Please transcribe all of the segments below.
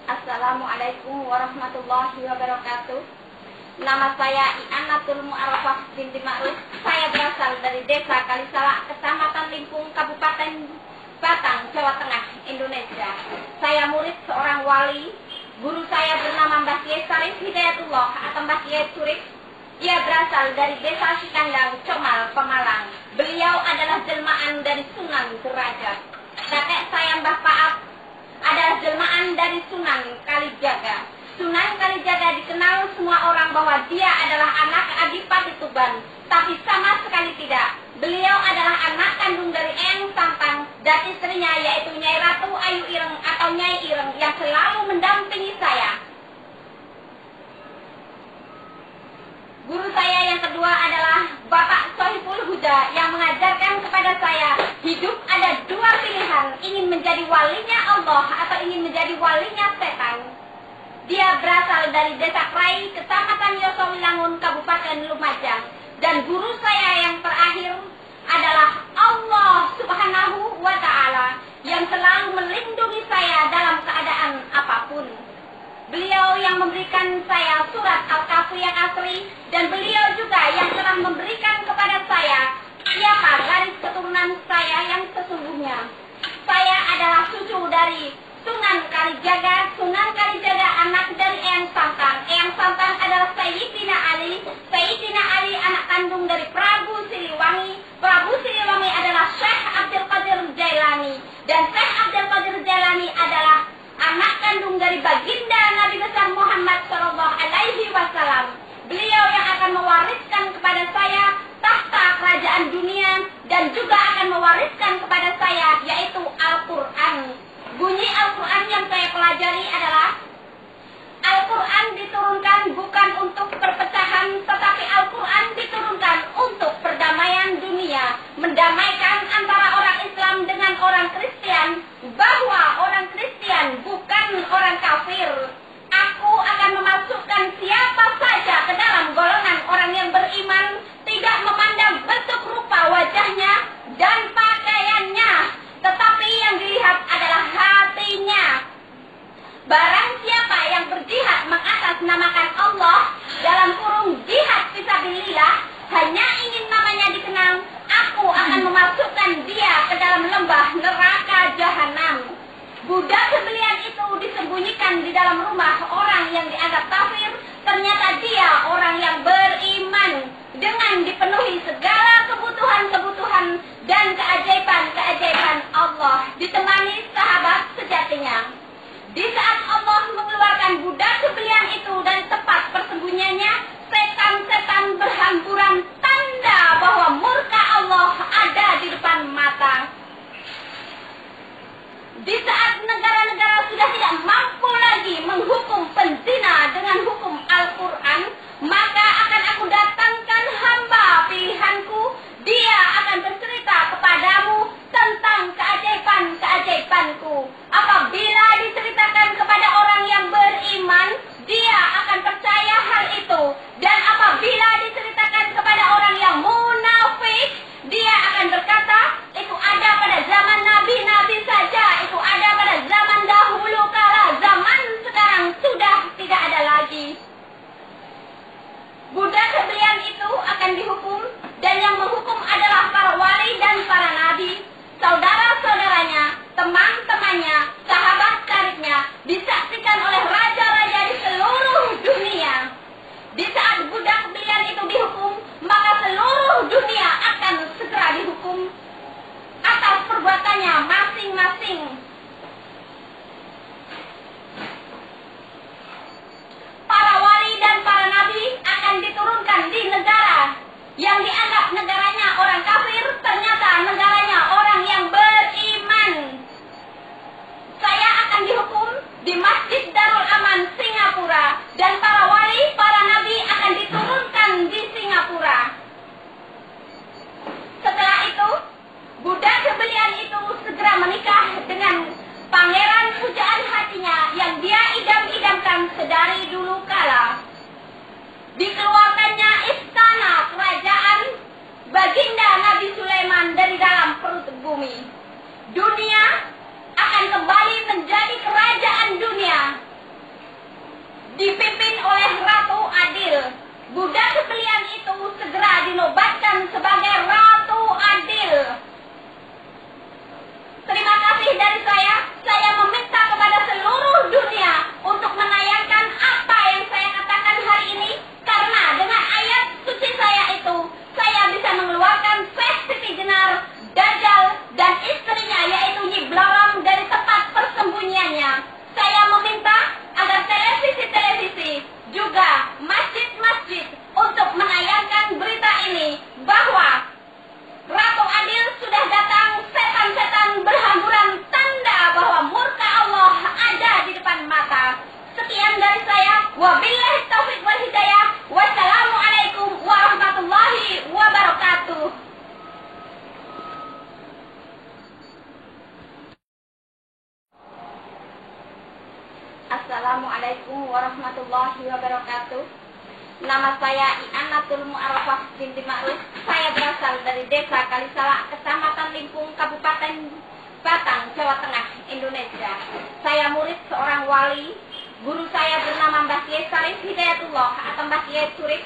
Assalamualaikum warahmatullahi wabarakatuh. Nama saya I'anatul Mu'arrafah binti Ma'ruf. Saya berasal dari Desa Kalisala, Kecamatan Limpung, Kabupaten Batang, Jawa Tengah, Indonesia. Saya murid seorang wali. Guru saya bernama Mbah Kiai Sarif Hidayatullah atau Mbah Kiai Surif. Ia berasal dari Desa Sikandang, Comal, Pemalang. Beliau adalah jelmaan dari Sunan Derajat. Kakek saya Mbah Paap adalah jelmaan dari Sunan Kalijaga. Sunan Kalijaga dikenal semua orang bahwa dia adalah anak Adipati Tuban, tapi sama sekali tidak. Beliau adalah anak kandung dari Eyang Sampang dan istrinya yaitu Nyai Ratu Ayu Ireng atau Nyai Ireng yang selalu mendampingi saya. Guru saya yang kedua adalah Bapak Sohibul Huda yang mengajarkan kepada saya hidup ada dua pilihan, ingin menjadi walinya Allah atau ingin menjadi walinya setan. Dia berasal dari Desa Krai, Kecamatan Yosowilangun, Kabupaten Lumajang. Dan guru saya yang terakhir adalah Allah Subhanahu wa Ta'ala yang selalu melindungi saya dalam keadaan apapun. Beliau yang memberikan saya surat Al-Kahfi yang asli, dan beliau juga yang telah memberikan kepada saya siapa garis keturunan saya yang sesungguhnya. Saya adalah cucu dari Sunan Kalijaga. Sunan Kalijaga anak dari Eyang Sampang. Eyang Sampang adalah Sayyidina Ali. Sayyidina Ali anak kandung dari Prabu Siliwangi. Prabu Siliwangi adalah Syekh Abdul Qadir Jailani. Dan Syekh Abdul Qadir Jailani adalah anak kandung dari baginda Nabi besar Muhammad Shallallahu Alaihi Wasallam. Beliau yang akan mewariskan kepada saya tahta kerajaan dunia dan juga akan mewariskan kepada saya yaitu Al-Quran. Bunyi Al-Quran yang saya pelajari adalah Al-Quran diturunkan bukan untuk perpecahan, tetapi Al-Quran diturunkan untuk perdamaian dunia, mendamaikan antara orang Islam dengan orang Kristen, bahwa orang Kristen bukan orang kafir. Aku akan memasukkan siapa saja ke dalam golongan orang yang beriman, tidak memandang bentuk rupa wajahnya dan pakaiannya, tetapi yang dilihat adalah hatinya. Barang siapa yang berjihad mengatasnamakan Allah dalam kurung jihad fisabilillah, hanya ingin namanya dikenal, aku akan memasukkan dia ke dalam lembah neraka jahanam. Budak sebelian itu disembunyikan di dalam rumah orang yang dianggap kafir. Ternyata dia orang yang beriman dengan dipenuhi segala kebutuhan-kebutuhan dan keajaiban-keajaiban Allah, ditemani sahabat sejatinya. Di saat Allah mengeluarkan budak sebelian itu dari tempat persembunyiannya, setan-setan berhamburan, tanda bahwa murka Allah ada di depan mata. Di saat negara-negara sudah tidak mampu lagi menghukum penzina dengan hukum Al-Quran, maka akan aku datangkan hamba pilihanku. Dia akan bercerita kepadamu tentang keajaiban-keajaibanku. Apabila diceritakan kepada orang yang beriman, dia akan percaya hal itu. Dan apabila diceritakan kepada orang yang munafik, dia akan berkata, itu ada pada zaman nabi-nabi saja, itu ada pada zaman dahulu kala, zaman sekarang sudah tidak ada lagi. Budak sebelian itu akan dihukum, dan yang menghukum adalah para wali dan para nabi, saudara-saudaranya, teman-temannya, sahabat karibnya, disaksikan oleh raja-raja di seluruh dunia. Di saat budak sebelian itu dihukum, maka seluruh dunia akan segera dihukum atas perbuatannya masing-masing. Para wali dan para nabi akan diturunkan di negara yang dianggap negaranya orang kafir, ternyata negaranya orang yang beriman. Saya akan dihukum di Masjid Darul Aman, Singapura, dan para wali, para nabi akan diturunkan di Singapura. Setelah itu, budak sebelian itu segera menikah dipimpin oleh Ratu Adil. Budak sembelian itu segera dinobatkan sebagai Ratu Adil. Terima kasih dari saya meminta kepada seluruh dunia untuk menayangkan apa yang saya katakan hari ini, karena dengan ayat suci saya itu, saya bisa mengeluarkan Syekh Siti Jenar, Dajjal, dan istrinya yaitu Nyi Blorong dari tempat persembunyiannya. Saya meminta agar televisi-televisi, juga masjid-masjid untuk menayangkan berita ini bahwa Ratu Adil sudah datang, setan-setan berhamburan, tanda bahwa murka Allah ada di depan mata. Sekian dari saya. Wabillahi taufiq wal hidayah. Wassalamualaikum warahmatullahi wabarakatuh. Assalamualaikum warahmatullahi wabarakatuh. Nama saya I'anatul Mu'arrafah binti Ma'ruf. Saya berasal dari Desa Kalisala, Kecamatan Limpung, Kabupaten Batang, Jawa Tengah, Indonesia. Saya murid seorang wali. Guru saya bernama Mbah Kiai Sarif Hidayatullah atau Mbah Kiai Surif.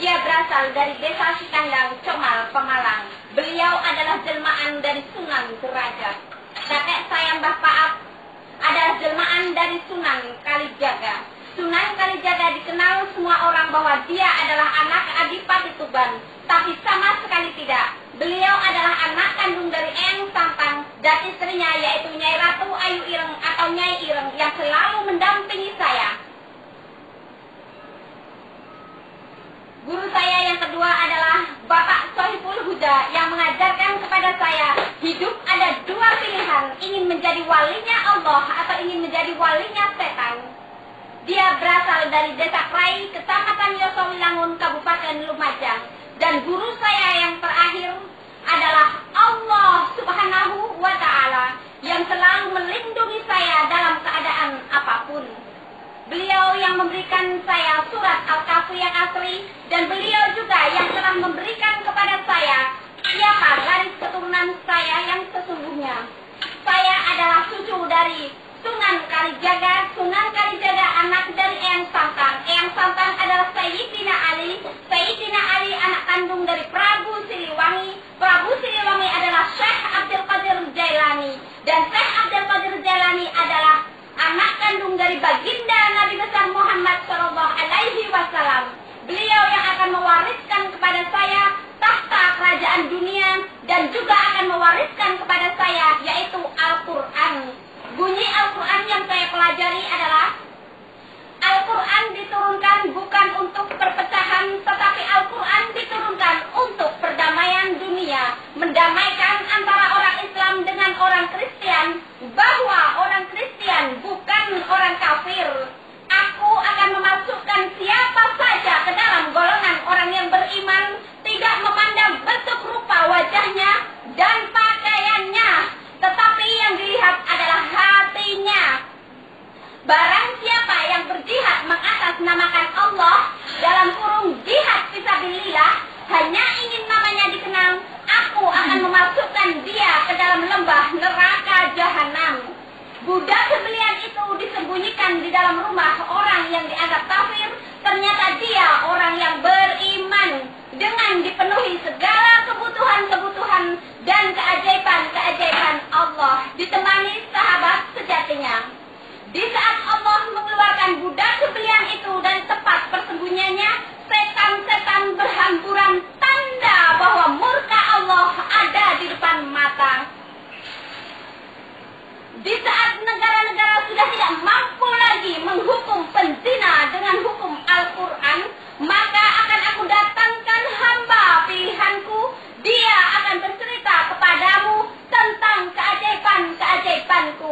Ia berasal dari Desa Sikandang, Comal, Pemalang. Beliau adalah jelmaan dari Sunan Derajat. Kakek saya Mbah Paap adalah jelmaan dari Sunan Kalijaga. Sunan Kalijaga dikenal semua orang bahwa dia adalah anak Adipati Tuban, tapi sama sekali tidak. Beliau adalah anak kandung dari Eyang Sampang dan istrinya yaitu Nyai Ratu Ayu Ireng atau Nyai Ireng yang selalu mendampingi saya. Guru saya yang kedua adalah Bapak Sohibul Huda yang mengajarkan kepada saya hidup ada dua pilihan, ingin menjadi walinya Allah atau ingin menjadi walinya setan. Dia berasal dari Desa Krai, Kecamatan Yosowilangun, Kabupaten Lumajang. Dan guru saya yang terakhir adalah Allah Subhanahu wa Ta'ala yang selalu melindungi saya dalam keadaan apapun. Beliau yang memberikan saya surat Al-Kahfi yang asli, dan beliau juga yang telah memberikan kepada saya siapa garis keturunan saya yang sesungguhnya. Saya adalah cucu dari Sunan Kalijaga. Sunan Kalijaga anak dari Eyang Sampang. Eyang Sampang adalah Sayyidina Ali. Sayyidina Ali anak kandung dari Prabu Siliwangi. Prabu Siliwangi adalah Syekh Abdul Qadir Jailani. Dan Syekh Abdul Qadir Jailani adalah anak kandung dari baginda Nabi besar Muhammad SAW. Beliau yang akan mewariskan kepada saya tahta kerajaan dunia dan juga akan mewariskan kepada saya yaitu Al-Quran. Bunyi Al-Quran yang saya pelajari adalah Al-Quran diturunkan bukan untuk perpecahan, tetapi Al-Quran diturunkan untuk perdamaian dunia, mendamaikan antara orang Islam dengan orang Kristen, bahwa orang Kristen bukan orang kafir. Aku akan memasukkan siapa saja ke dalam golongan orang yang beriman, tidak memandang bentuk rupa wajahnya dan pakaiannya, tetapi yang dilihat adalah hatinya. Barang siapa yang berjihad mengatasnamakan Allah, dalam kurung jihad fisabilillah, hanya ingin namanya dikenal, aku akan memasukkan dia ke dalam lembah neraka jahanam. Budak sembelian itu disembunyikan di dalam rumah orang yang dianggap kafir. Ternyata dia orang yang beriman dengan dipenuhi segala kebutuhan-kebutuhan dan keajaiban-keajaiban Allah, ditemani sahabat sejatinya. Di saat Allah mengeluarkan budak sembelian itu dari tempat persembunyiannya, setan-setan berhamburan, tanda bahwa murka Allah ada di depan mata. Di saat negara-negara sudah tidak mampu lagi menghukum penzina dengan hukum Al-Quran, maka akan aku datangkan hamba pilihanku. Dia akan bercerita kepadamu tentang keajaiban-keajaibanku.